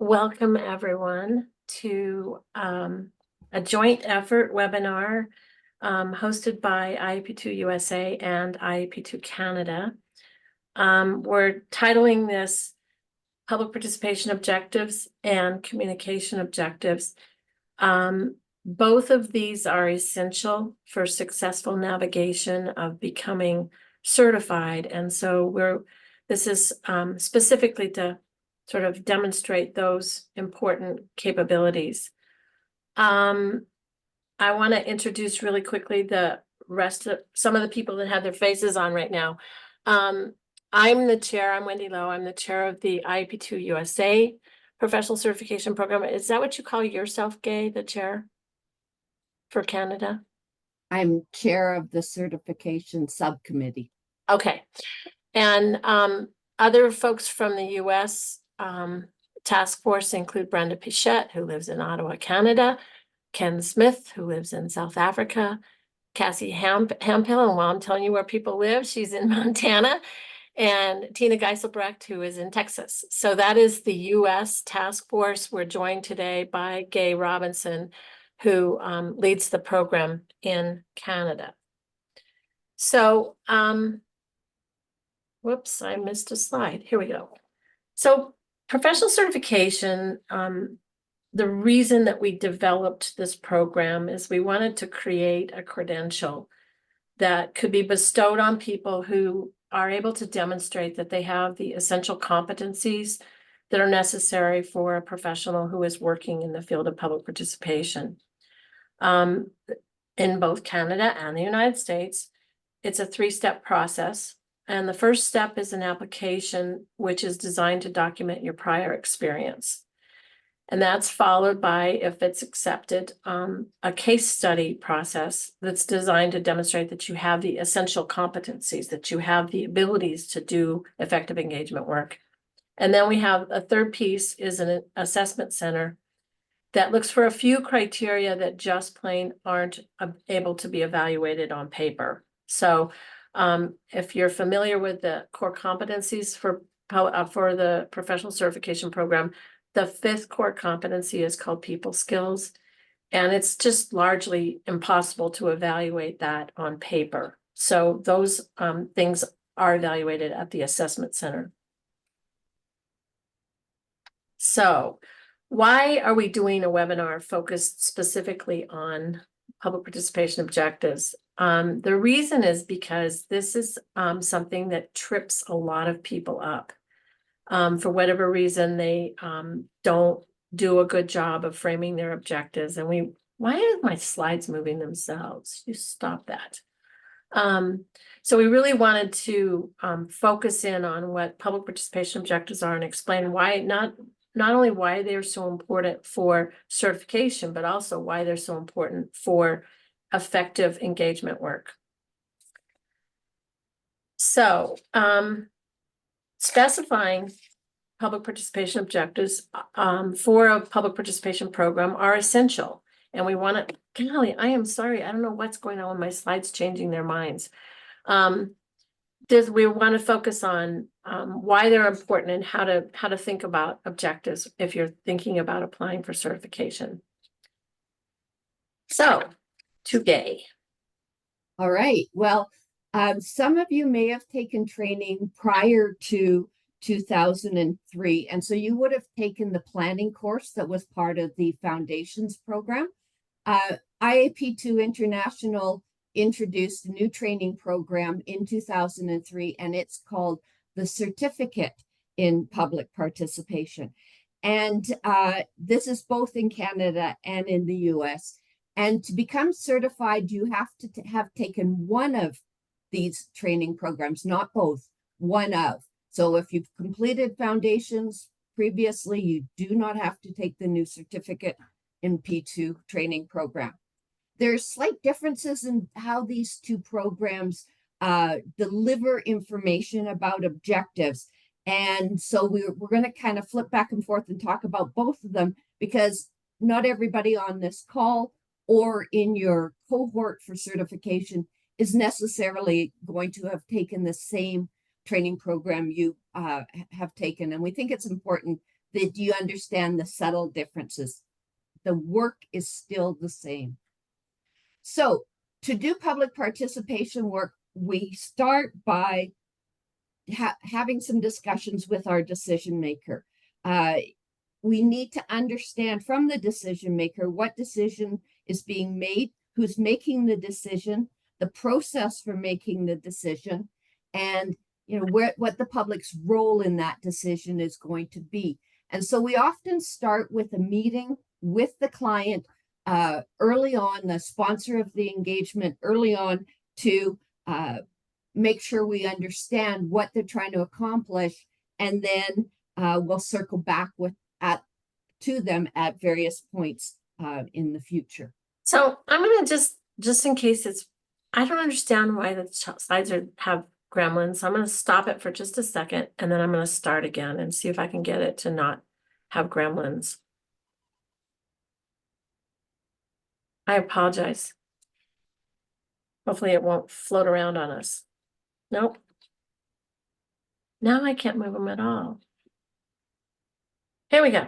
welcome everyone to a joint effort webinar hosted by IEP2 USA and IEP2 Canada. We're titling this Public Participation Objectives and Communication Objectives. Both of these are essential for successful navigation of becoming certified. And so this is specifically to sort of demonstrate those important capabilities. I want to introduce really quickly the rest of some of the people that have their faces on right now. I'm the chair. I'm Wendy Lowe. I'm the chair of the IEP2 USA Professional Certification Program. Is that what you call yourself, Gay, the chair for Canada? I'm chair of the certification subcommittee. Okay. And other folks from the US task force include Brenda Pichette, who lives in Ottawa, Canada, Ken Smith, who lives in South Africa, Cassie Hampill, and while I'm telling you where people live, she's in Montana, and Tina Geiselbrecht, who is in Texas. So that is the US task force. We're joined today by Gay Robinson, who leads the program in Canada. So, whoops, I missed a slide. Here we go. So professional certification, the reason that we developed this program is we wanted to create a credential that could be bestowed on people who are able to demonstrate that they have the essential competencies that are necessary for a professional who is working in the field of public participation. In both Canada and the United States, it's a three-step process. And the first step is an application which is designed to document your prior experience. And that's followed by, if it's accepted, a case study process that's designed to demonstrate that you have the essential competencies, that you have the abilities to do effective engagement work. And then we have a third piece is an assessment center that looks for a few criteria that just plain aren't able to be evaluated on paper. So if you're familiar with the core competencies for the professional certification program, the fifth core competency is called people skills, and it's just largely impossible to evaluate that on paper. So those things are evaluated at the assessment center. So why are we doing a webinar focused specifically on public participation objectives? The reason is because this is something that trips a lot of people up. For whatever reason, they don't do a good job of framing their objectives. And why are my slides moving themselves? You stop that. So we really wanted to focus in on what public participation objectives are and explain why, not only why they're so important for certification, but also why they're so important for effective engagement work. So, specifying public participation objectives for a public participation program are essential. And we want to, golly, I am sorry, I don't know what's going on with my slides changing their minds. We want to focus on why they're important and how to think about objectives if you're thinking about applying for certification. So, to Gay. All right. Well, some of you may have taken training prior to 2003, and so you would have taken the planning course that was part of the Foundations program. IAP2 International introduced a new training program in 2003, and it's called the Certificate in Public Participation. And this is both in Canada and in the US. And to become certified, you have to have taken one of these training programs, not both, one of. So if you've completed Foundations previously, you do not have to take the new Certificate in P2 training program. There's slight differences in how these two programs deliver information about objectives. And so we're going to kind of flip back and forth and talk about both of them, because not everybody on this call or in your cohort for certification is necessarily going to have taken the same training program you have taken. And we think it's important that you understand the subtle differences. The work is still the same. So to do public participation work, we start by having some discussions with our decision maker. We need to understand from the decision maker what decision is being made, who's making the decision, the process for making the decision, and what the public's role in that decision is going to be. And so we often start with a meeting with the client early on, the sponsor of the engagement early on, to make sure we understand what they're trying to accomplish, and then we'll circle back to them at various points in the future. So I'm going to just in case I don't understand why the slides have gremlins. I'm going to stop it for just a second, and then I'm going to start again and see if I can get it to not have gremlins. I apologize. Hopefully it won't float around on us. Nope. Now I can't move them at all. Here we go.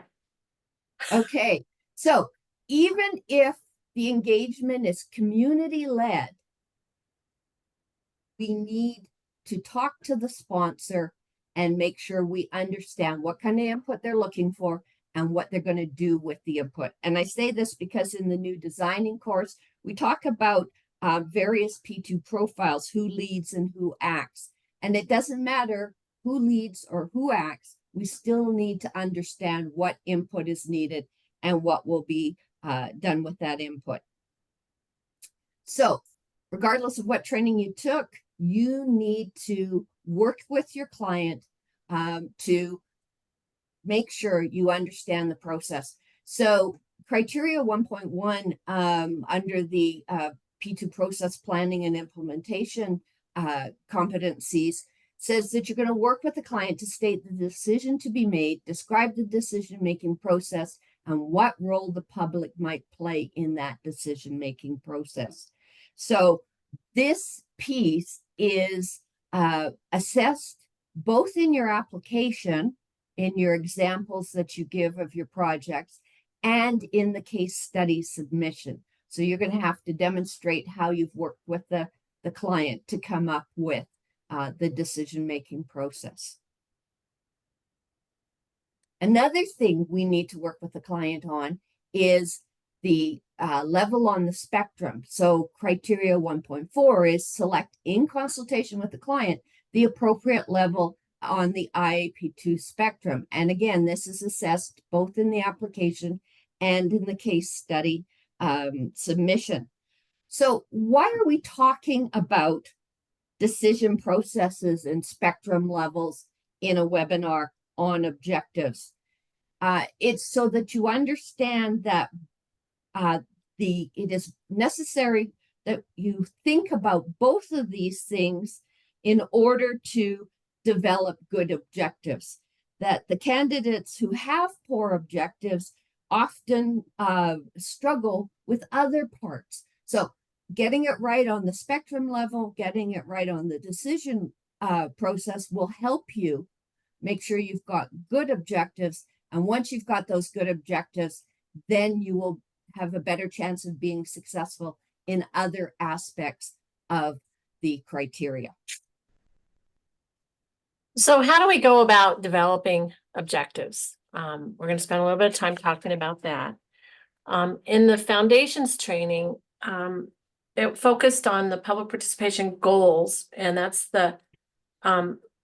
Okay, so even if the engagement is community-led, we need to talk to the sponsor and make sure we understand what kind of input they're looking for and what they're going to do with the input. And I say this because in the new designing course, we talk about various P2 profiles, who leads and who acts. And it doesn't matter who leads or who acts, we still need to understand what input is needed and what will be done with that input. So regardless of what training you took, you need to work with your client to make sure you understand the process. So criteria 1.1 under the P2 process planning and implementation competencies says that you're going to work with the client to state the decision to be made, describe the decision-making process, and what role the public might play in that decision-making process. So this piece is assessed both in your application, in your examples that you give of your projects, and in the case study submission. So you're going to have to demonstrate how you've worked with the client to come up with the decision-making process. Another thing we need to work with the client on is the level on the spectrum. So criteria 1.4 is select in consultation with the client the appropriate level on the IAP2 spectrum. And again, this is assessed both in the application and in the case study submission. So why are we talking about decision processes and spectrum levels in a webinar on objectives? It's so that you understand that it is necessary that you think about both of these things in order to develop good objectives. That the candidates who have poor objectives often struggle with other parts. So getting it right on the spectrum level, getting it right on the decision process will help you make sure you've got good objectives. And once you've got those good objectives, then you will have a better chance of being successful in other aspects of the criteria. So how do we go about developing objectives? We're going to spend a little bit of time talking about that. In the foundations training, it focused on the public participation goals, and that's the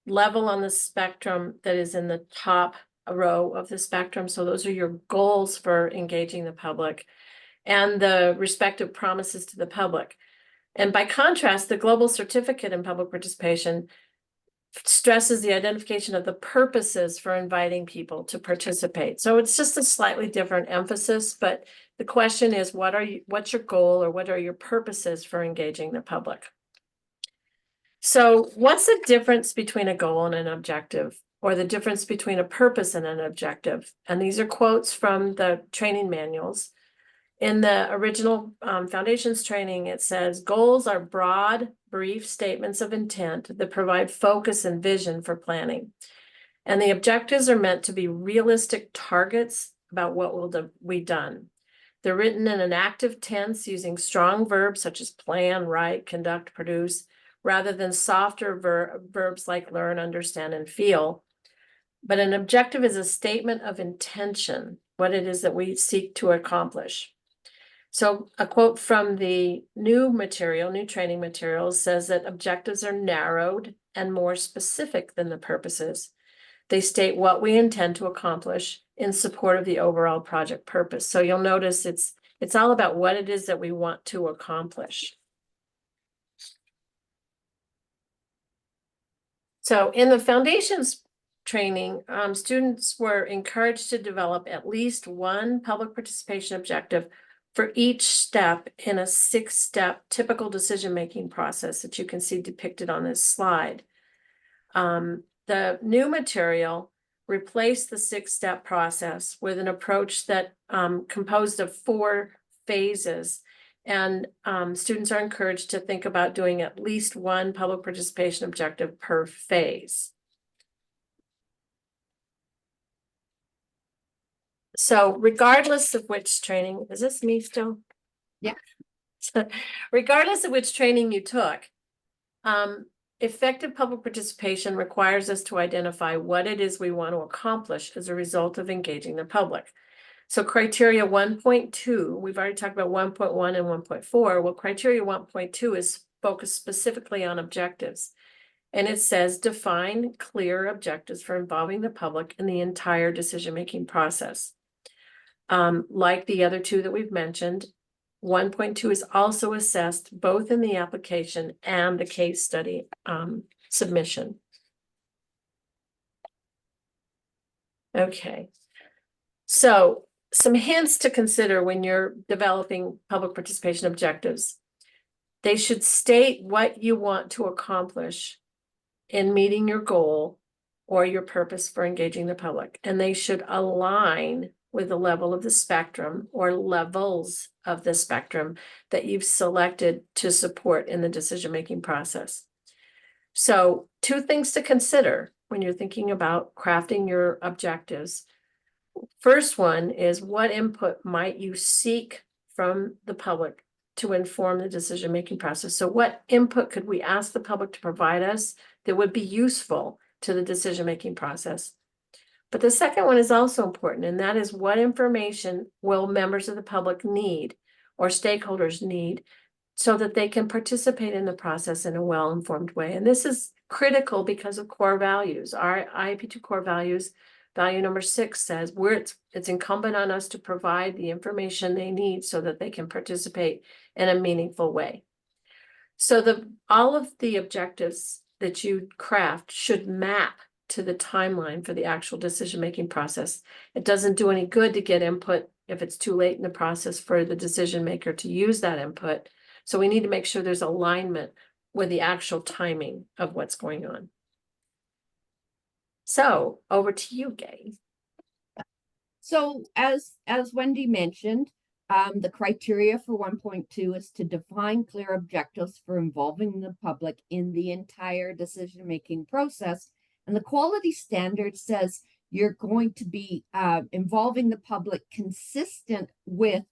level on the spectrum that is in the top row of the spectrum. So those are your goals for engaging the public and the respective promises to the public. And by contrast, the global certificate in public participation stresses the identification of the purposes for inviting people to participate. So it's just a slightly different emphasis, but the question is, what's your goal, or what are your purposes for engaging the public? So what's the difference between a goal and an objective, or the difference between a purpose and an objective? And these are quotes from the training manuals. In the original foundations training, it says, goals are broad, brief statements of intent that provide focus and vision for planning. And the objectives are meant to be realistic targets about what will be done. They're written in an active tense using strong verbs such as plan, write, conduct, produce, rather than softer verbs like learn, understand, and feel. But an objective is a statement of intention, what it is that we seek to accomplish. So a quote from the new training materials says that objectives are narrowed and more specific than the purposes. They state what we intend to accomplish in support of the overall project purpose. So you'll notice it's all about what it is that we want to accomplish. So in the foundations training, students were encouraged to develop at least one public participation objective for each step in a 6-step typical decision-making process that you can see depicted on this slide. The new material replaced the 6-step process with an approach that composed of 4 phases. And students are encouraged to think about doing at least one public participation objective per phase. So regardless of which training, is this me still? Yeah. Regardless of which training you took, effective public participation requires us to identify what it is we want to accomplish as a result of engaging the public. So criteria 1.2, we've already talked about 1.1 and 1.4. Well, criteria 1.2 is focused specifically on objectives. And it says define clear objectives for involving the public in the entire decision-making process. Like the other 2 that we've mentioned, 1.2 is also assessed both in the application and the case study submission. Okay. So some hints to consider when you're developing public participation objectives. They should state what you want to accomplish in meeting your goal or your purpose for engaging the public. And they should align with the level of the spectrum or levels of the spectrum that you've selected to support in the decision-making process. So 2 things to consider when you're thinking about crafting your objectives. First one is what input might you seek from the public to inform the decision-making process? So what input could we ask the public to provide us that would be useful to the decision-making process? But the second one is also important, and that is what information will members of the public need or stakeholders need so that they can participate in the process in a well-informed way. And this is critical because of core values. Our IAP2 core values, value number 6 says it's incumbent on us to provide the information they need so that they can participate in a meaningful way. So all of the objectives that you craft should map to the timeline for the actual decision-making process. It doesn't do any good to get input if it's too late in the process for the decision maker to use that input. So we need to make sure there's alignment with the actual timing of what's going on. So over to you, Gay. So as Wendy mentioned, the criteria for 1.2 is to define clear objectives for involving the public in the entire decision-making process. And the quality standard says you're going to be involving the public consistent with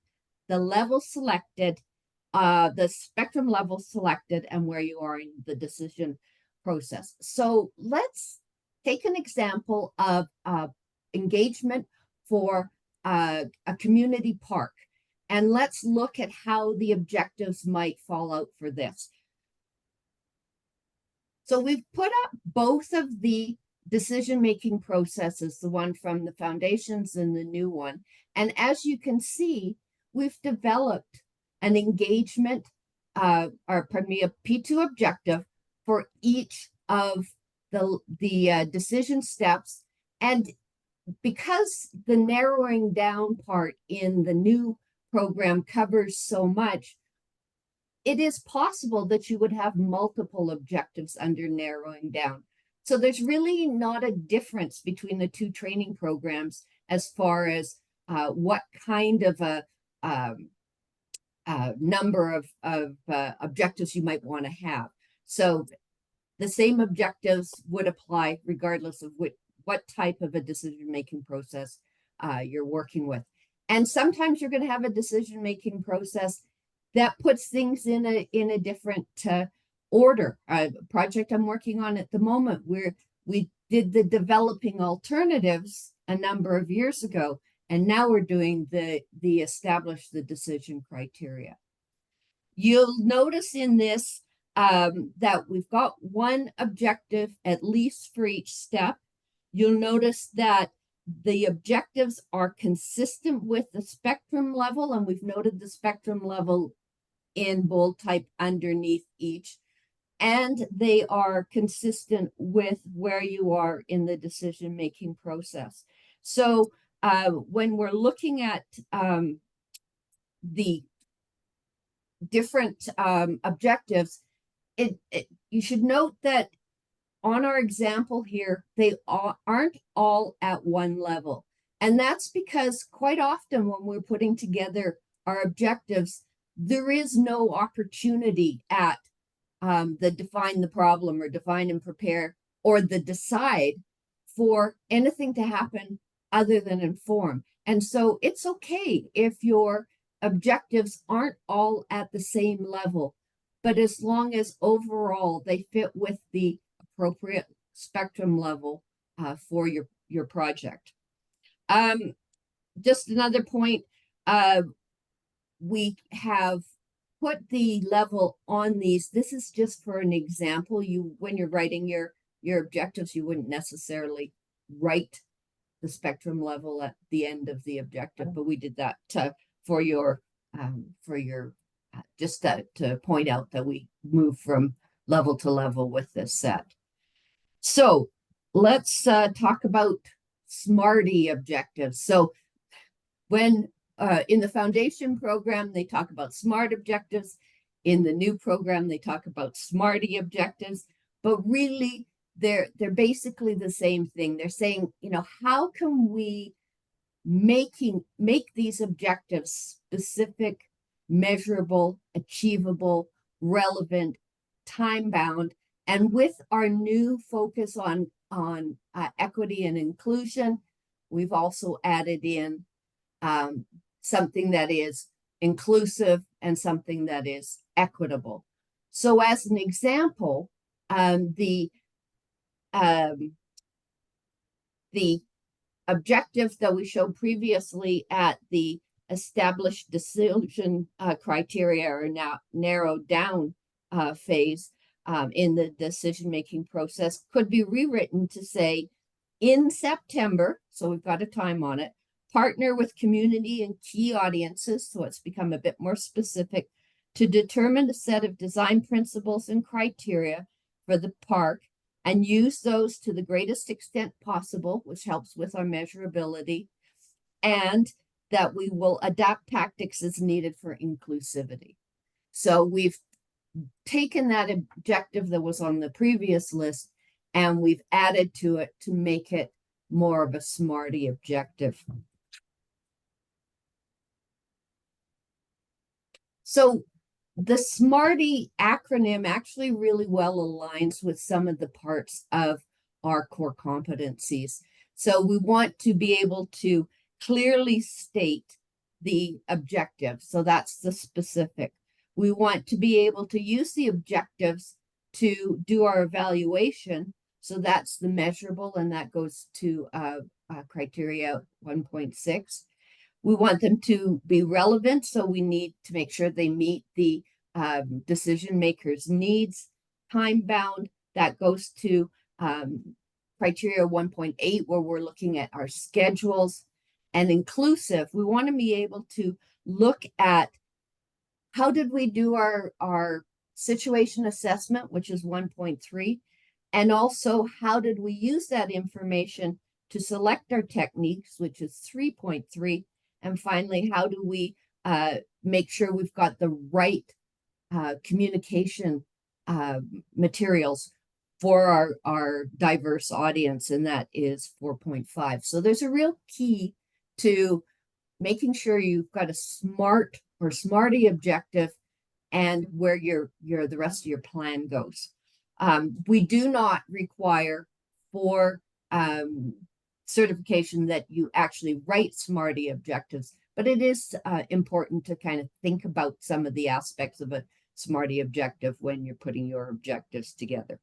the level selected, the spectrum level selected, and where you are in the decision process. So let's take an example of engagement for a community park. And let's look at how the objectives might fall out for this. So we've put up both of the decision-making processes, the one from the foundations and the new one. And as you can see, we've developed an engagement, or pardon me, a P2 objective for each of the decision steps. And because the narrowing down part in the new program covers so much, it is possible that you would have multiple objectives under narrowing down. So there's really not a difference between the 2 training programs as far as what kind of a number of objectives you might want to have. So the same objectives would apply regardless of what what type of a decision-making process you're working with. And sometimes you're going to have a decision-making process that puts things in a different order. A project I'm working on at the moment, where we did the developing alternatives a number of years ago, and now we're doing the establish the decision criteria. You'll notice in this that we've got one objective at least for each step. You'll notice that the objectives are consistent with the spectrum level, and we've noted the spectrum level in bold type underneath each, and they are consistent with where you are in the decision-making process. So when we're looking at the different objectives, you should note that on our example here, they aren't all at one level. And that's because quite often when we're putting together our objectives, there is no opportunity at the define the problem or define and prepare or the decide for anything to happen other than inform. And so it's okay if your objectives aren't all at the same level, but as long as overall they fit with the appropriate spectrum level for your project. Just another point, we have put the level on these. This is just for an example. When you're writing your objectives, you wouldn't necessarily write the spectrum level at the end of the objective, but we did that for your just to point out that we move from level to level with this set. So let's talk about SMARTY objectives. So when in the foundation program, they talk about SMART objectives. In the new program, they talk about SMARTY objectives, but really they're basically the same thing. They're saying, how can we make these objectives specific, measurable, achievable, relevant, time-bound, and with our new focus on equity and inclusion, we've also added in something that is inclusive and something that is equitable. So as an example, the objectives that we showed previously at the established decision criteria are now narrowed down phase in the decision-making process could be rewritten to say, in September, so we've got a time on it, partner with community and key audiences, so it's become a bit more specific, to determine a set of design principles and criteria for the park and use those to the greatest extent possible, which helps with our measurability, and that we will adapt tactics as needed for inclusivity. So we've taken that objective that was on the previous list and we've added to it to make it more of a SMARTY objective. So the SMARTY acronym actually really well aligns with some of the parts of our core competencies. So we want to be able to clearly state the objective. So that's the specific. We want to be able to use the objectives to do our evaluation. So that's the measurable, and that goes to criteria 1.6. We want them to be relevant, so we need to make sure they meet the decision makers' needs. Time bound, that goes to criteria 1.8, where we're looking at our schedules. And inclusive, we want to be able to look at how did we do our situation assessment, which is 1.3, and also how did we use that information to select our techniques, which is 3.3. And finally, how do we make sure we've got the right communication materials for our diverse audience, and that is 4.5. So there's a real key to making sure you've got a SMART or SMARTY objective and where the rest of your plan goes. We do not require 4 certification that you actually write SMARTY objectives, but it is important to kind of think about some of the aspects of a SMARTY objective when you're putting your objectives together.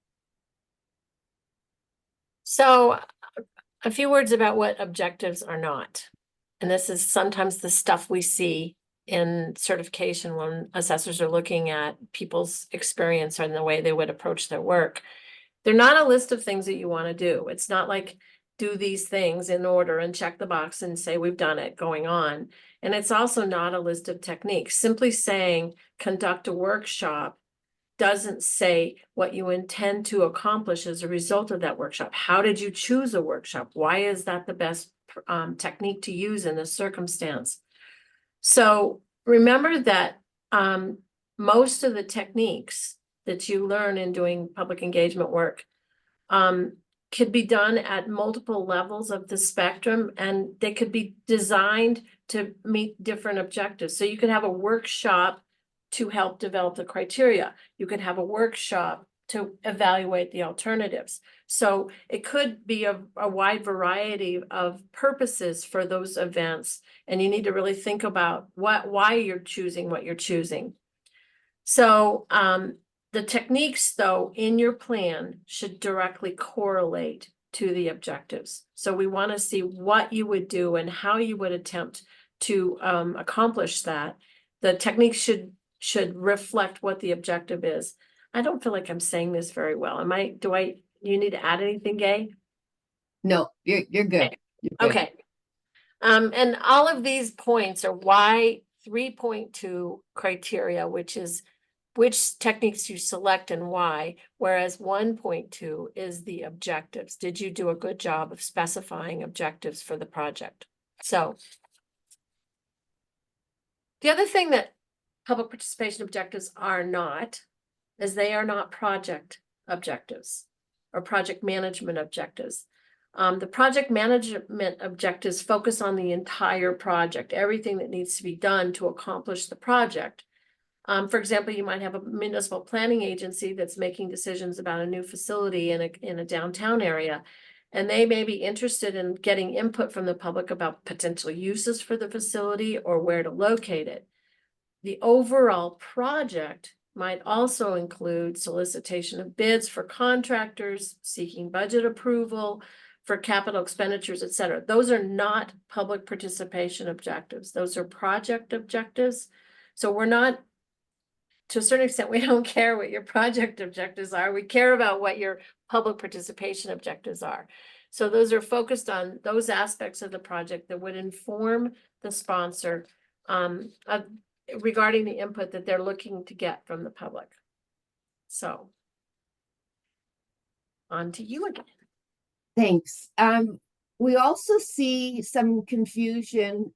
So a few words about what objectives are not. And this is sometimes the stuff we see in certification when assessors are looking at people's experience and the way they would approach their work. They're not a list of things that you want to do. It's not like do these things in order and check the box and say we've done it going on. And it's also not a list of techniques. Simply saying conduct a workshop doesn't say what you intend to accomplish as a result of that workshop. How did you choose a workshop? Why is that the best technique to use in this circumstance? So remember that most of the techniques that you learn in doing public engagement work could be done at multiple levels of the spectrum, and they could be designed to meet different objectives. So you could have a workshop to help develop the criteria. You could have a workshop to evaluate the alternatives. So it could be a wide variety of purposes for those events, and you need to really think about why you're choosing what you're choosing. So the techniques, though, in your plan should directly correlate to the objectives. So we want to see what you would do and how you would attempt to accomplish that. The techniques should reflect what the objective is. I don't feel like I'm saying this very well. You need to add anything, Gay? No, you're good. You're good. Okay. And all of these points are why 3.2 criteria, which is which techniques you select and why, whereas 1.2 is the objectives. Did you do a good job of specifying objectives for the project? So the other thing that public participation objectives are not is they are not project objectives or project management objectives. The project management objectives focus on the entire project, everything that needs to be done to accomplish the project. For example, you might have a municipal planning agency that's making decisions about a new facility in a downtown area. And they may be interested in getting input from the public about potential uses for the facility or where to locate it. The overall project might also include solicitation of bids for contractors, seeking budget approval for capital expenditures, et cetera. Those are not public participation objectives. Those are project objectives. So we're not, to a certain extent, we don't care what your project objectives are. We care about what your public participation objectives are. So those are focused on those aspects of the project that would inform the sponsor regarding the input that they're looking to get from the public. So on to you again. Thanks. We also see some confusion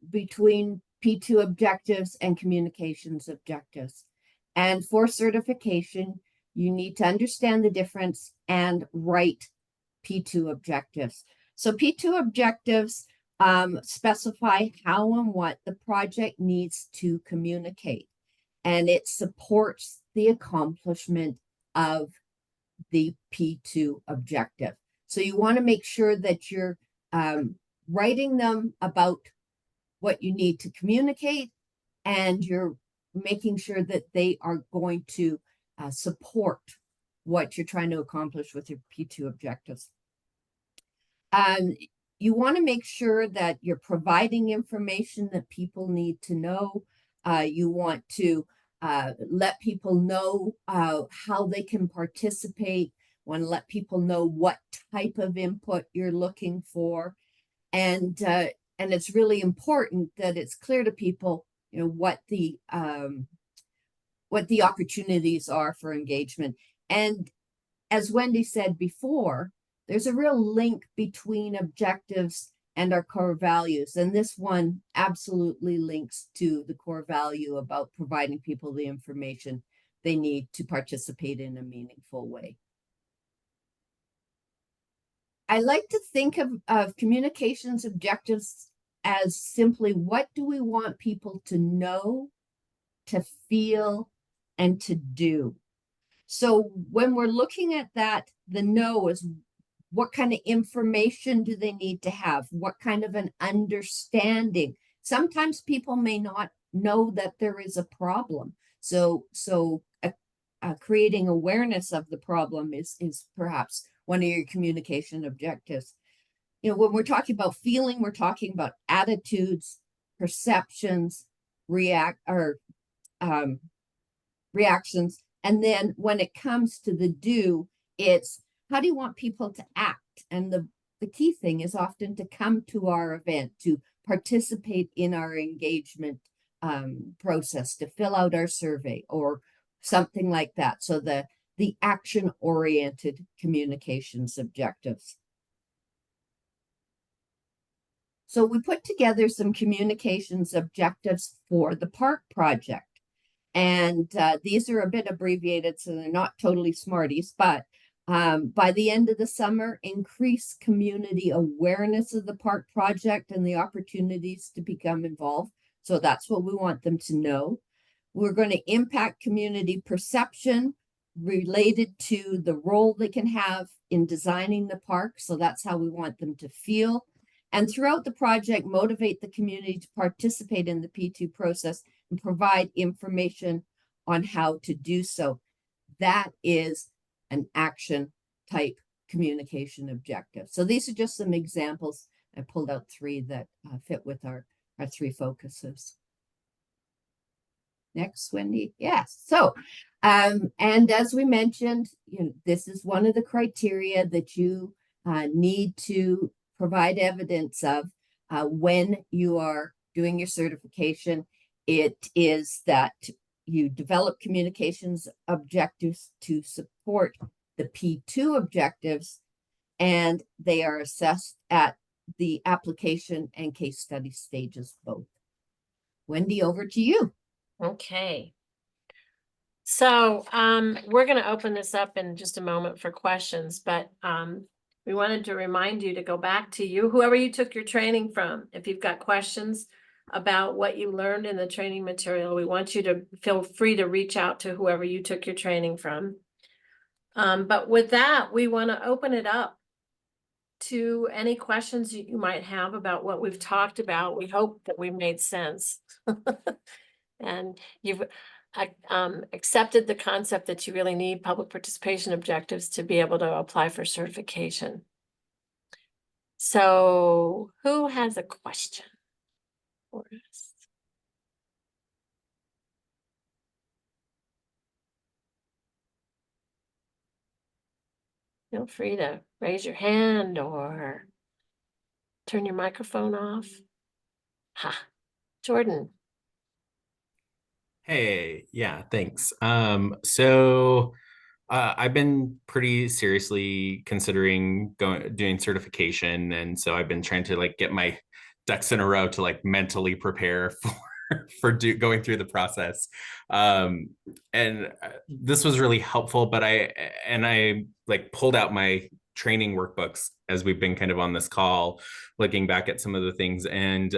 between P2 objectives and communications objectives. And for certification, you need to understand the difference and write P2 objectives. So P2 objectives specify how and what the project needs to communicate, and it supports the accomplishment of the P2 objective. So you want to make sure that you're writing them about what you need to communicate, and you're making sure that they are going to support what you're trying to accomplish with your P2 objectives. You want to make sure that you're providing information that people need to know. You want to let people know how they can participate. Want to let people know what type of input you're looking for, and it's really important that it's clear to people, you know, what the opportunities are for engagement. And as Wendy said before, there's a real link between objectives and our core values. And this one absolutely links to the core value about providing people the information they need to participate in a meaningful way. I like to think of communications objectives as simply, what do we want people to know, to feel, and to do? So when we're looking at that, the know is, What kind of information do they need to have? What kind of an understanding? Sometimes people may not know that there is a problem. So creating awareness of the problem is perhaps one of your communication objectives. You know, when we're talking about feeling, we're talking about attitudes, perceptions, reactions. And then when it comes to the do, it's how do you want people to act? And the key thing is often to come to our event, to participate in our engagement process, to fill out our survey or something like that. So the action-oriented communications objectives. So we put together some communications objectives for the park project. And these are a bit abbreviated, so they're not totally Smarties, but by the end of the summer, increase community awareness of the park project and the opportunities to become involved. So that's what we want them to know. We're going to impact community perception related to the role they can have in designing the park. So that's how we want them to feel. And throughout the project, motivate the community to participate in the P2 process and provide information on how to do so. That is an action type communication objective. So these are just some examples. I pulled out 3 that fit with our 3 focuses. Next, Wendy. Yes. So, and as we mentioned, this is one of the criteria that you need to provide evidence of when you are doing your certification. It is that you develop communications objectives to support the P2 objectives, and they are assessed at the application and case study stages both. Wendy, over to you. Okay. So we're going to open this up in just a moment for questions, but we wanted to remind you to go back to whoever you took your training from. If you've got questions about what you learned in the training material, we want you to feel free to reach out to whoever you took your training from. But with that, we want to open it up to any questions you might have about what we've talked about. We hope that we've made sense. And you've accepted the concept that you really need public participation objectives to be able to apply for certification. So who has a question for us? Feel free to raise your hand or turn your microphone off. Ha, Jordan. Hey, yeah, thanks. So I've been pretty seriously considering doing certification, and so I've been trying to like get my ducks in a row to like mentally prepare for going through the process. And this was really helpful, but I like pulled out my training workbooks as we've been kind of on this call, looking back at some of the things, and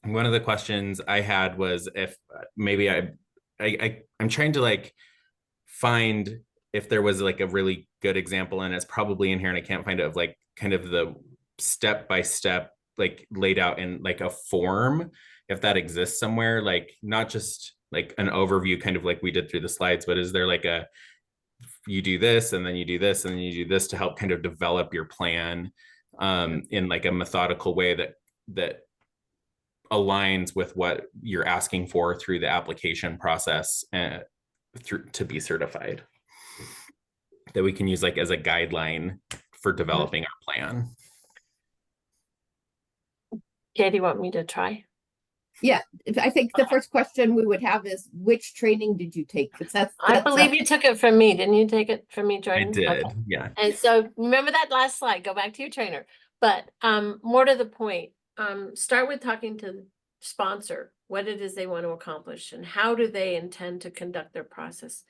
one of the questions I had was if maybe I'm trying to like find if there was like a really good example, and it's probably in here and I can't find it, of like kind of the step-by-step like laid out in like a form, if that exists somewhere, like not just like an overview kind of like we did through the slides, but is there like you do this and then you do this and then you do this to help kind of develop your plan in like a methodical way that aligns with what you're asking for through the application process to be certified, that we can use like as a guideline for developing our plan. Katie, do you want me to try? Yeah, I think the first question we would have is, which training did you take? Because I believe you took it from me. Didn't you take it from me, Jordan? I did, okay. yeah. And so remember that last slide, go back to your trainer. But more to the point, start with talking to the sponsor, what it is they want to accomplish and how do they intend to conduct their process.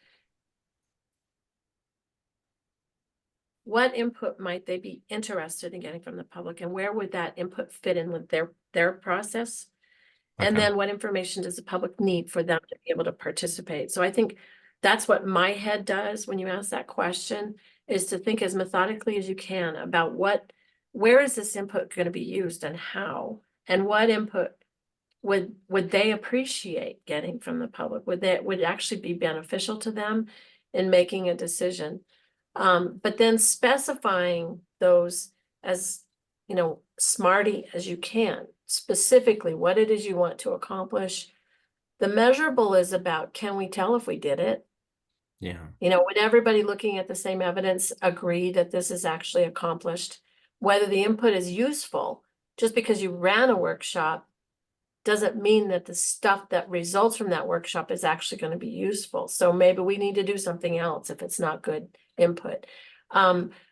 What input might they be interested in getting from the public, and where would that input fit in with their process? And Okay. then what information does the public need for them to be able to participate? So I think that's what my head does when you ask that question, is to think as methodically as you can about where is this input going to be used and how, and what input would they appreciate getting from the public? Would actually be beneficial to them in making a decision? But then specifying those as, smarty as you can, specifically what it is you want to accomplish. The measurable is about, can we tell if we did it? Yeah. Would everybody looking at the same evidence agree that this is actually accomplished? Whether the input is useful, just because you ran a workshop doesn't mean that the stuff that results from that workshop is actually going to be useful. So maybe we need to do something else if it's not good input.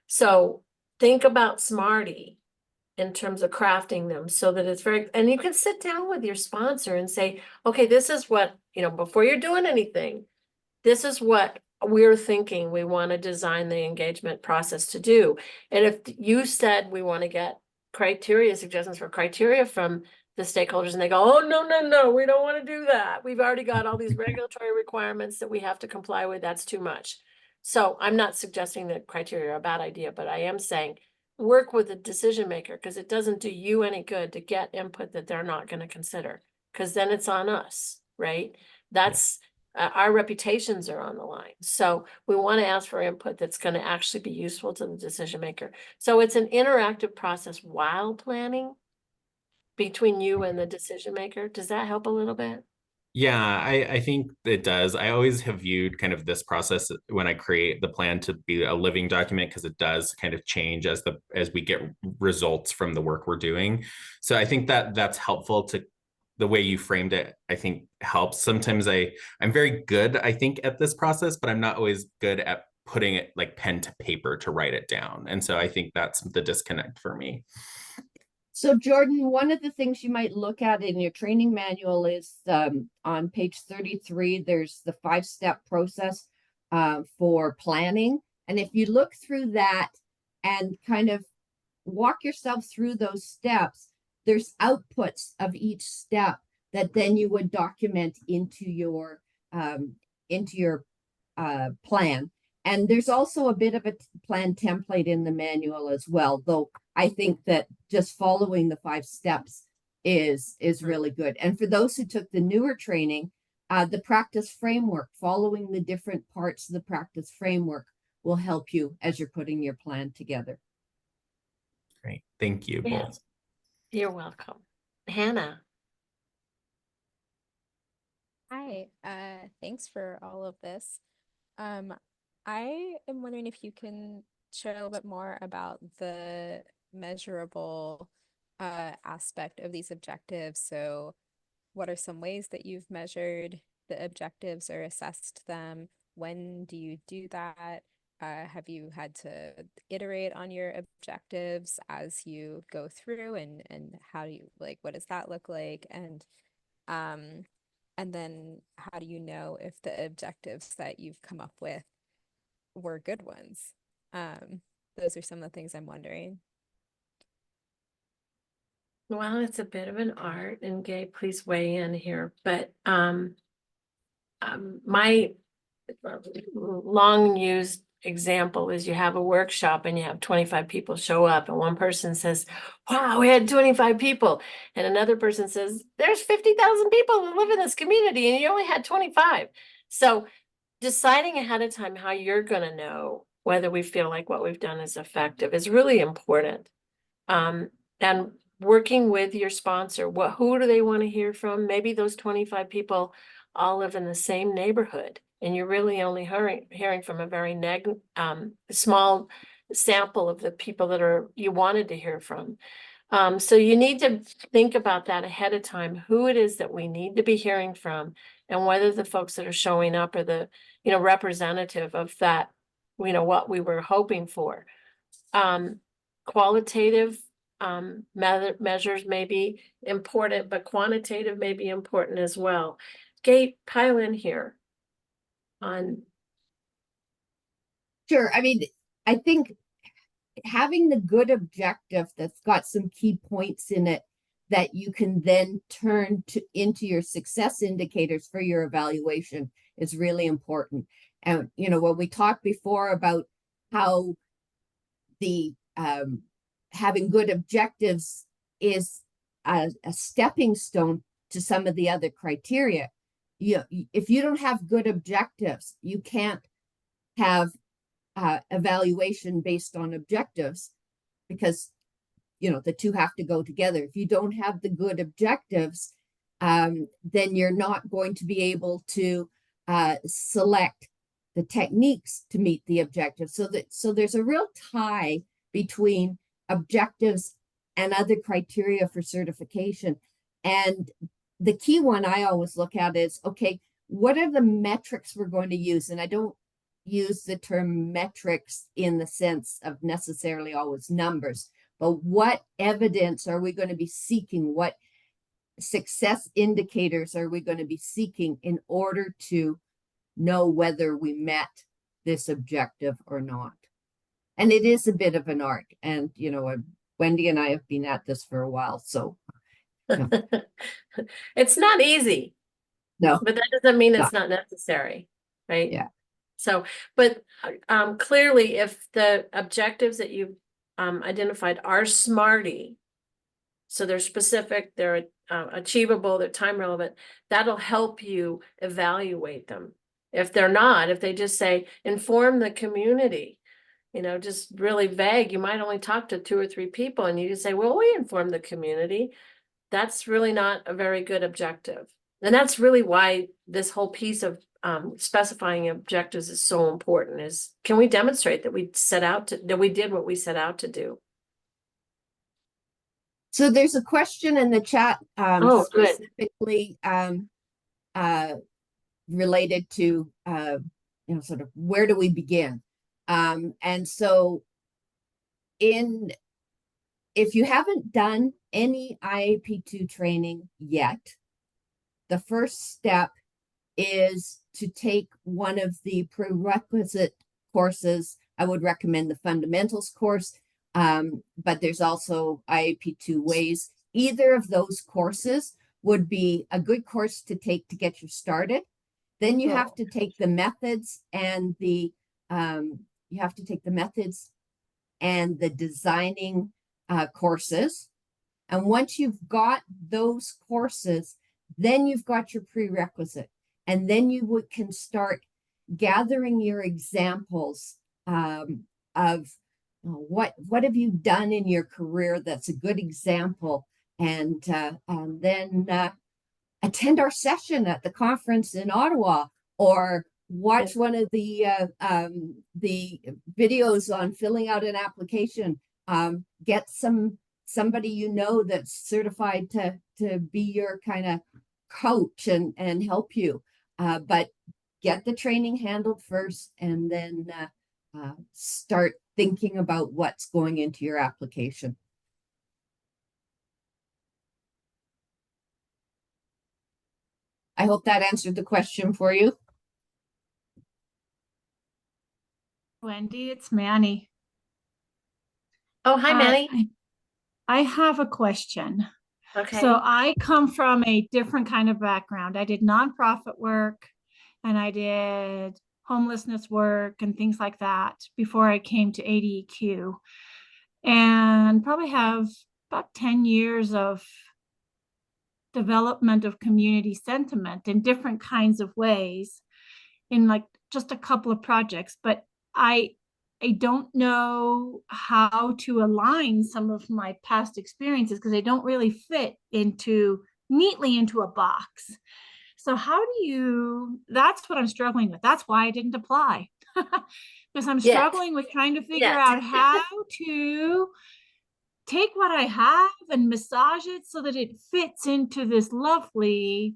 So think about Smarty in terms of crafting them so that it's and you can sit down with your sponsor and say, okay, this is what, before you're doing anything, this is what we're thinking we want to design the engagement process to do. And if you said we want to get suggestions for criteria from the stakeholders, and they go, oh, no, we don't want to do that. We've already got all these regulatory requirements that we have to comply with. That's too much. So I'm not suggesting that criteria are a bad idea, but I am saying work with the decision maker, because it doesn't do you any good to get input that they're not going to consider, because then it's on us, right? That's our reputations are on the line. So we want to ask for input that's going to actually be useful to the decision maker. So it's an interactive process while planning between you and the decision maker. Does that help a little bit? Yeah, I think it does. I always have viewed kind of this process when I create the plan to be a living document, because it does kind of change as we get results from the work we're doing. So I think that that's helpful. To the way you framed it, I think helps. Sometimes I'm very good, I think, at this process, but I'm not always good at putting it like pen to paper to write it down. And so I think that's the disconnect for me. So Jordan, one of the things you might look at in your training manual is on page 33, there's the 5-step process for planning. And if you look through that and kind of walk yourself through those steps, there's outputs of each step that then you would document into your plan. And there's also a bit of a plan template in the manual as well, though I think that just following the 5 steps is really good. And for those who took the newer training, the practice framework, following the different parts of the practice framework will help you as you're putting your plan together. Great. Thank you both. You're welcome. Hannah. Hi, thanks for all of this. I am wondering if you can share a little bit more about the measurable aspect of these objectives. So what are some ways that you've measured the objectives or assessed them? When do you do that? Have you had to iterate on your objectives as you go through, and how do you, like, what does that look like? And then how do you know if the objectives that you've come up with were good ones? Those are some of the things I'm wondering. Well, it's a bit of an art, and Gabe, please weigh in here. But my long used example is you have a workshop and you have 25 people show up, and one person says, wow, we had 25 people. And another person says, there's 50,000 people who live in this community and you only had 25. So deciding ahead of time how you're going to know whether we feel like what we've done is effective is really important. And working with your sponsor, who do they want to hear from? Maybe those 25 people all live in the same neighborhood, and you're really only hearing from a very small sample of the people that you wanted to hear from. So you need to think about that ahead of time, who it is that we need to be hearing from, and whether the folks that are showing up are the, representative of that, what we were hoping for. Qualitative measures may be important, but quantitative may be important as well. Gabe, pile in here on. Sure. I mean, I think having the good objective that's got some key points in it that you can then turn into your success indicators for your evaluation is really important. And, when we talked before about how the having good objectives is a stepping stone to some of the other criteria. If you don't have good objectives, you can't have evaluation based on objectives, because the two have to go together. If you don't have the good objectives, then you're not going to be able to select the techniques to meet the objectives. So there's a real tie between objectives and other criteria for certification. And the key one I always look at is, okay, what are the metrics we're going to use? And I don't use the term metrics in the sense of necessarily always numbers, but what evidence are we going to be seeking? What success indicators are we going to be seeking in order to know whether we met this objective or not? And it is a bit of an art. And, Wendy and I have been at this for a while, so. It's not easy. No. But that doesn't mean it's not necessary, right? Yeah. So, but clearly, if the objectives that you've identified are SMARTY, so they're specific, they're achievable, they're time relevant, that'll help you evaluate them. If they're not, if they just say inform the community, just really vague, you might only talk to 2 or 3 people, and you just say, well, we inform the community. That's really not a very good objective. And that's really why this whole piece of specifying objectives is so important, is can we demonstrate that we did what we set out to do? So there's a question in the chat specifically related to sort of where do we begin? And so if you haven't done any IAP2 training yet, the first step is to take one of the prerequisite courses. I would recommend the fundamentals course, but there's also IAP2 ways. Either of those courses would be a good course to take to get you started. Then you have to take the methods and the designing courses. And once you've got those courses, then you've got your prerequisite. And then you can start gathering your examples of what have you done in your career that's a good example, and then attend our session at the conference in Ottawa, or watch one of the videos on filling out an application. Get somebody that's certified to be your kind of coach and help you. But get the training handled first, and then start thinking about what's going into your application. I hope that answered the question for you. Wendy, it's Manny. Oh, hi, Manny. I have a question. Okay. So I come from a different kind of background. I did nonprofit work, and I did homelessness work and things like that before I came to ADEQ, and probably have about 10 years of development of community sentiment in different kinds of ways in like just a couple of projects. But I don't know how to align some of my past experiences because they don't really fit neatly into a box. So that's what I'm struggling with. That's why I didn't apply. Because I'm struggling with trying to figure out how to take what I have and massage it so that it fits into this lovely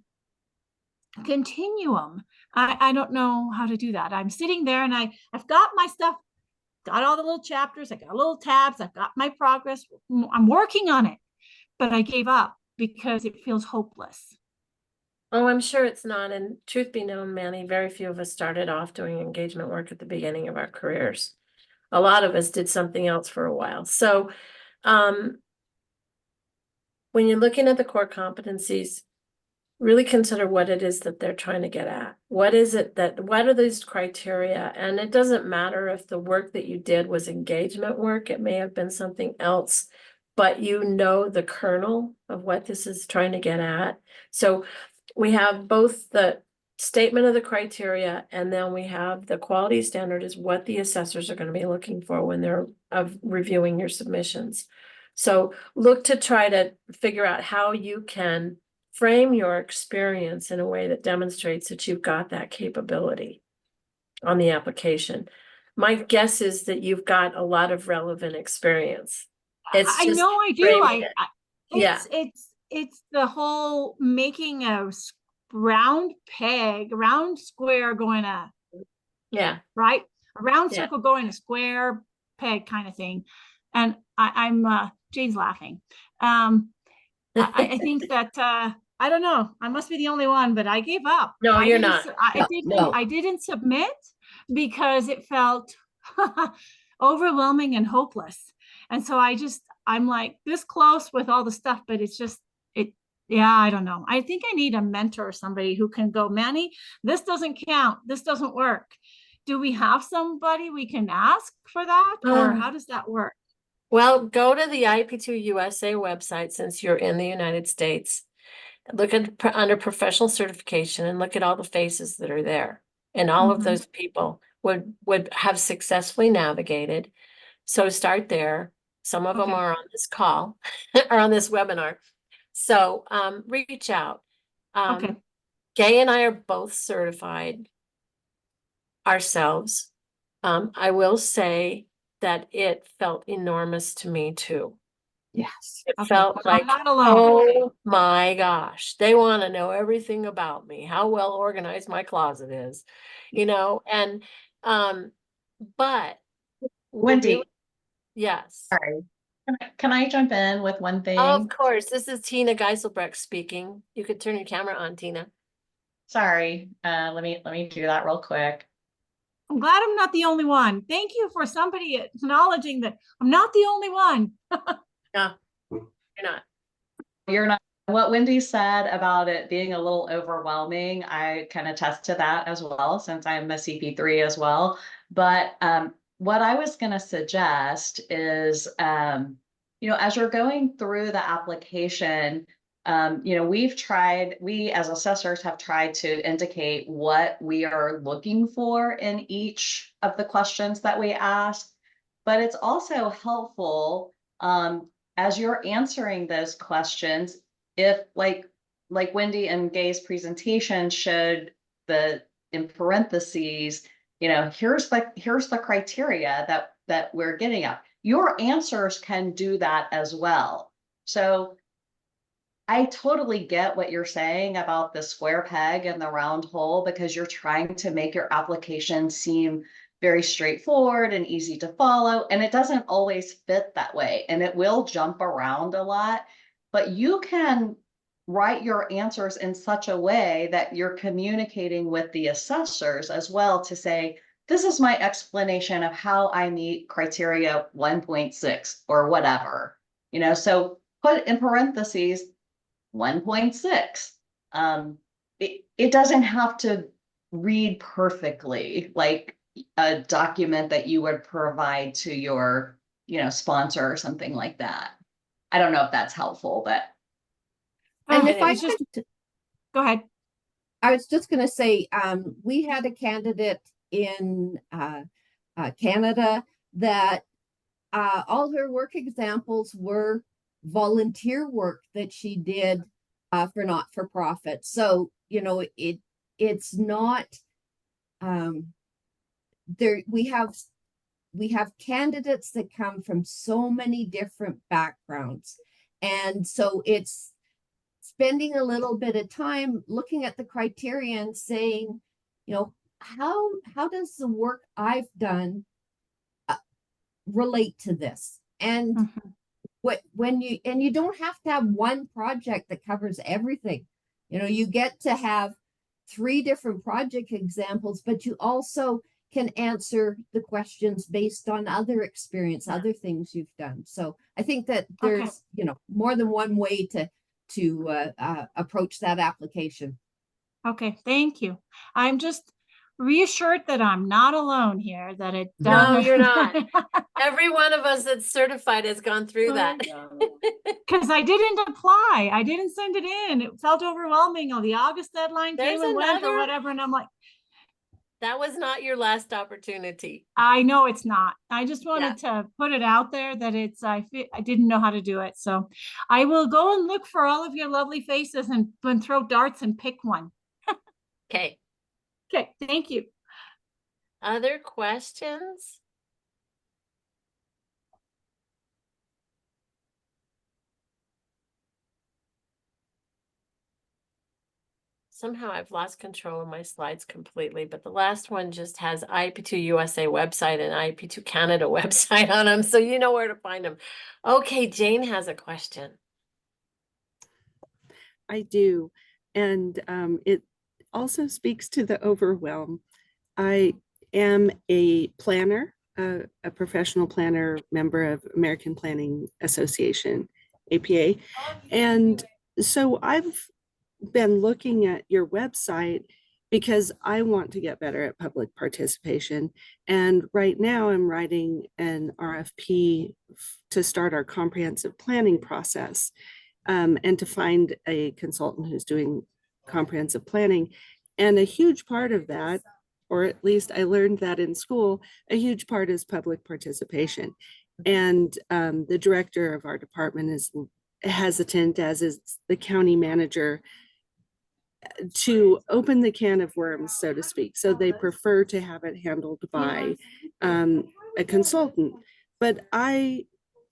continuum. I don't know how to do that. I'm sitting there and I've got my stuff, got all the little chapters, I got little tabs, I've got my progress, I'm working on it, but I gave up because it feels hopeless. Oh, I'm sure it's not. And truth be known, Manny, very few of us started off doing engagement work at the beginning of our careers. A lot of us did something else for a while. So when you're looking at the core competencies, really consider what it is that they're trying to get at. What are these criteria? And it doesn't matter if the work that you did was engagement work, it may have been something else, but you know the kernel of what this is trying to get at. So we have both the statement of the criteria, and then we have the quality standard is what the assessors are going to be looking for when they're reviewing your submissions. So look to try to figure out how you can frame your experience in a way that demonstrates that you've got that capability on the application. My guess is that you've got a lot of relevant experience. It's I just know I do. framing it. Yeah. It's the whole making a round peg, round square going a Yeah. right, a round Yeah. circle going a square peg kind of thing. And I'm Jane's laughing. I think that I don't know. I must be the only one, but I gave up. No, you're not. No. I didn't submit because it felt overwhelming and hopeless. And so I'm like this close with all the stuff, but it's just yeah, I don't know. I think I need a mentor or somebody who can go, Manny, this doesn't count. This doesn't work. Do we have somebody we can ask for that? Or how does that work? Well, go to the IP2 USA website since you're in the United States. Look at under professional certification and look at all the faces that are there. And all of those people would have successfully navigated. So start there. Some of them Okay. are on this call or on this webinar. So reach out. Okay. Gay and I are both certified ourselves. I will say that it felt enormous to me too. Yes. It Okay. felt So I'm like, not alone. oh my gosh, they want to know everything about me, how well organized my closet is, and but Wendy, yes. sorry. Can I jump in with one thing? Of course, this is Tina Geiselbrecht speaking. You could turn your camera on, Tina. Sorry, let me do that real quick. I'm glad I'm not the only one. Thank you for somebody acknowledging that I'm not the only one. No, you're not. You're not. What Wendy said about it being a little overwhelming, I can attest to that as well, since I'm a CP3 as well. But what I was going to suggest is, as you're going through the application, we as assessors have tried to indicate what we are looking for in each of the questions that we ask. But it's also helpful as you're answering those questions, if like Wendy and Gay's presentation showed in parentheses, here's the criteria that we're getting at. Your answers can do that as well. So I totally get what you're saying about the square peg and the round hole, because you're trying to make your application seem very straightforward and easy to follow. And it doesn't always fit that way. And it will jump around a lot, but you can write your answers in such a way that you're communicating with the assessors as well to say, this is my explanation of how I meet criteria 1.6 or whatever, so put in parentheses 1.6. It doesn't have to read perfectly like a document that you would provide to your, sponsor or something like that. I don't know if that's helpful, but. And if I It's just- could, Go ahead. I was just going to say, we had a candidate in Canada that all her work examples were volunteer work that she did for not-for-profit. So, it's not there. We have candidates that come from so many different backgrounds. And so it's spending a little bit of time looking at the criteria and saying, how does the work I've done relate to this? And when you don't have to have one project that covers everything. You get to have 3 different project examples, but you also can answer the questions based on other experience, other things you've done. So I think that there's, more than one way to approach that application. Okay, thank you. I'm just reassured that I'm not alone here, that it. No, you're not. Every one of us that's certified has gone through that. Because I didn't apply. I didn't send it in. It felt overwhelming. Oh, the August deadline There's came and went or another- whatever. And I'm like, That was not your last opportunity. I know it's not. I just wanted to put it out there that I didn't know how to do it. So I will go and look for all of your lovely faces and throw darts and pick one. Okay. Okay, thank you. Other questions? Somehow I've lost control of my slides completely, but the last one just has IP2 USA website and IP2 Canada website on them, so you know where to find them. Okay, Jane has a question. I do. And it also speaks to the overwhelm. I am a planner, a professional planner, member of American Planning Association, APA. And so I've been looking at your website because I want to get better at public participation. And right now I'm writing an RFP to start our comprehensive planning process. And to find a consultant who's doing comprehensive planning. And a huge part of that, or at least I learned that in school, a huge part is public participation. And the director of our department is hesitant, as is the county manager, to open the can of worms, so to speak. So they prefer to have it handled by a consultant. But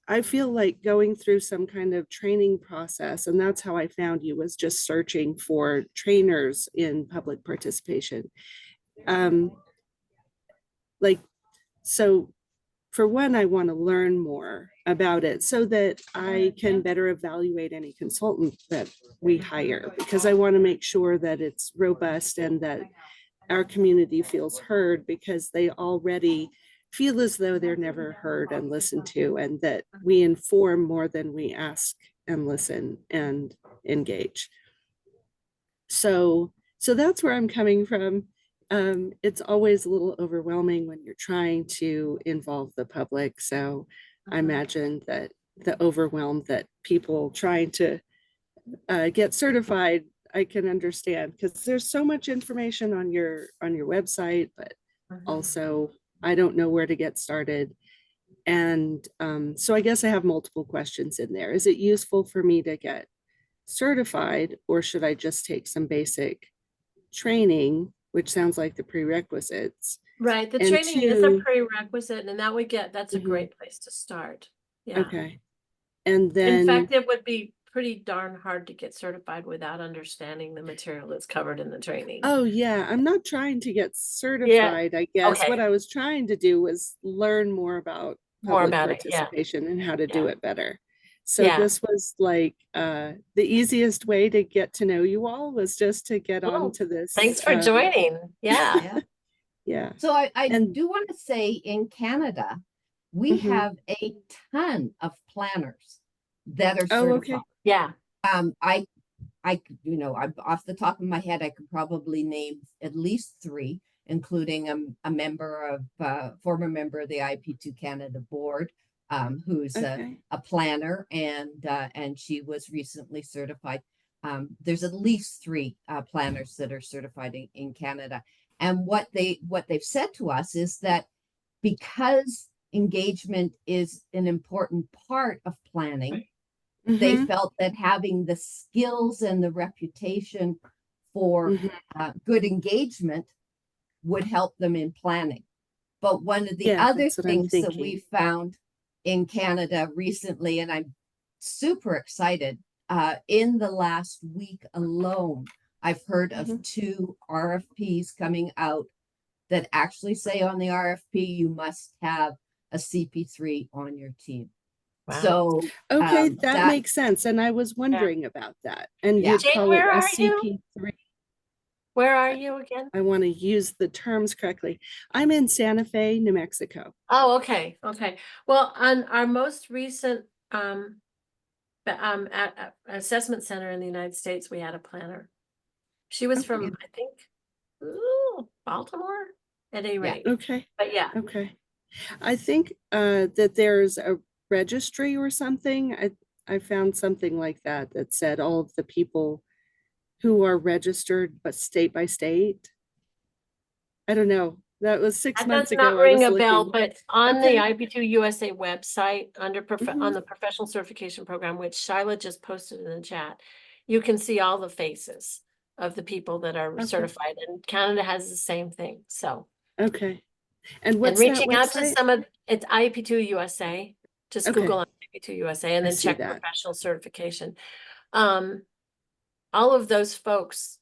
I feel like going through some kind of training process, and that's how I found you, was just searching for trainers in public participation. So for one, I want to learn more about it so that I can better evaluate any consultant that we hire, because I want to make sure that it's robust and that our community feels heard, because they already feel as though they're never heard and listened to, and that we inform more than we ask and listen and engage. So that's where I'm coming from. It's always a little overwhelming when you're trying to involve the public. So I imagine that the overwhelm that people trying to get certified, I can understand, because there's so much information on your website, but also I don't know where to get started. And so I guess I have multiple questions in there. Is it useful for me to get certified, or should I just take some basic training, which sounds like the prerequisites? Right, the And training is a two- prerequisite, and that's a Mhm. great place to start. Yeah. Okay. And In then, fact, it would be pretty darn hard to get certified without understanding the material that's covered in the training. oh yeah, I'm not trying to get certified, I guess. Okay. What I was trying to do was learn more about More public about it, yeah. participation and how to do Yeah. it better. So Yeah. this was like the easiest way to get to know you all, was just to get Well, on to this. Thanks for joining. Yeah. Yeah. Yeah. So I And- do want to say, in Canada, we Mhm. have a ton of planners that are Oh, okay. certified. Yeah. I'm off the top of my head, I could probably name at least three, including a former member of the IP2 Canada board, who's Okay. a planner, and she was recently certified. There's at least three planners that are certified in Canada. And what they've said to us is that because engagement is an important part of planning, they Mhm. felt that having the skills and the reputation for Mhm. good engagement would help them in planning. But one of the Yeah, other that's what I'm things that we thinking. found in Canada recently, and I'm super excited, in the last week alone, I've heard of Mhm. 2 RFPs coming out that actually say on the RFP, you must have a CP3 on your team. Wow. So Okay, that that- makes sense. And I was wondering about that. And Yeah. you'd Jane, call it where a are you? CP3. Where are you again? I want to use the terms correctly. I'm in Santa Fe, New Mexico. Oh, okay. Okay. Well, on our most recent at assessment center in the United States, we had a planner. She was from, Okay. I think, Baltimore at any Yeah. rate. Okay, But yeah, okay. I think that there's a registry or something. I found something like that that said all of the people who are registered, but state by state. I don't know. That was 6 that months does not ago. I ring was a bell, looking. but on Okay. the IP2 USA website, under Mhm. on the professional certification program, which Shyla just posted in the chat, you can see all the faces of the people that are Okay. certified, and Canada has the same thing. So, Okay. And and what's that reaching out to website? some of it's IP2 USA. Just Okay. Google IP2 USA and I then see check that. professional certification. All of those folks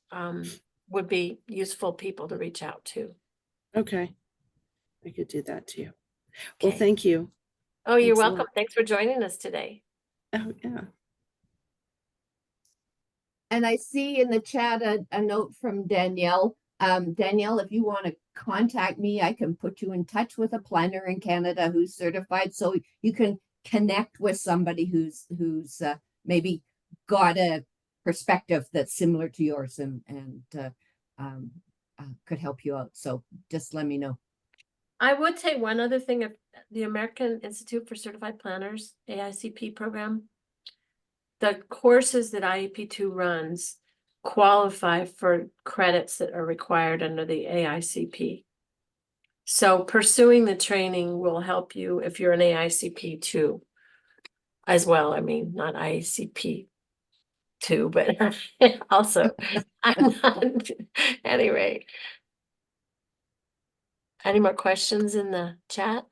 would be useful people to reach out to. Okay. I could do that too. Well, Okay. thank you. Oh, you're Thanks a welcome. lot. Thanks for joining us today. Oh, yeah. And I see in the chat a note from Danielle. Danielle, if you want to contact me, I can put you in touch with a planner in Canada who's certified, so you can connect with somebody who's maybe got a perspective that's similar to yours and could help you out. So just let me know. I would say one other thing, of the American Institute for Certified Planners, AICP program, the courses that IEP2 runs qualify for credits that are required under the AICP. So pursuing the training will help you if you're an AICP too, as well. I mean, not IECP too, but also, I'm not, anyway. Any more questions in the chat?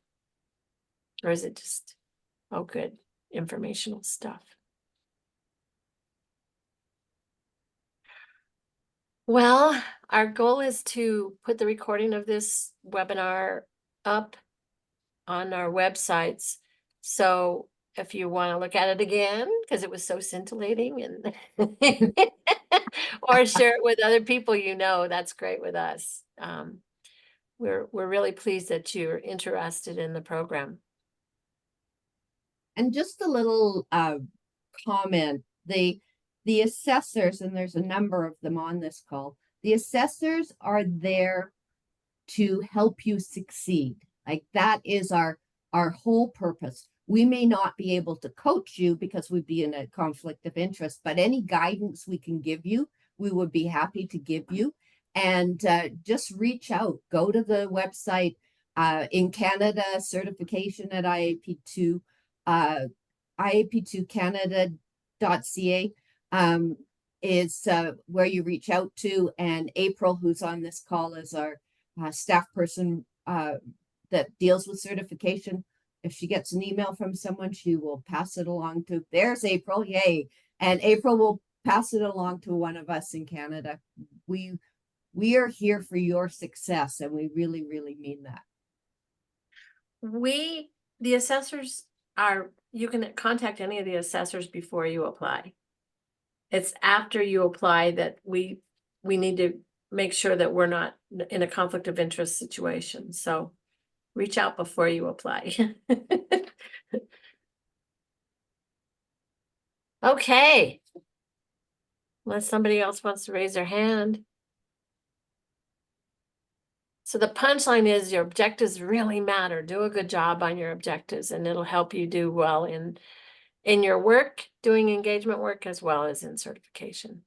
Or is it just, oh, good, informational stuff? Well, our goal is to put the recording of this webinar up on our websites. So if you want to look at it again, because it was so scintillating, and or share it with other people you know, that's great with us. We're really pleased that you're interested in the program. And just a little comment, the assessors, and there's a number of them on this call, the assessors are there to help you succeed. Like that is our whole purpose. We may not be able to coach you because we'd be in a conflict of interest, but any guidance we can give you, we would be happy to give you. And just reach out, go to the website in Canada, certification at IAP2, IAP2canada.ca is where you reach out to. And April, who's on this call, is our staff person that deals with certification. If she gets an email from someone, she will pass it along to, there's April, yay. And April will pass it along to one of us in Canada. We are here for your success, and we really, really mean that. The assessors are, you can contact any of the assessors before you apply. It's after you apply that we need to make sure that we're not in a conflict of interest situation. So reach out before you apply. Okay. Unless somebody else wants to raise their hand. So the punchline is your objectives really matter. Do a good job on your objectives, and it'll help you do well in your work, doing engagement work, as well as in certification.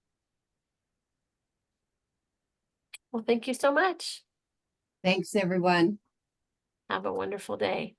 Well, thank you so much. Thanks, everyone. Have a wonderful day.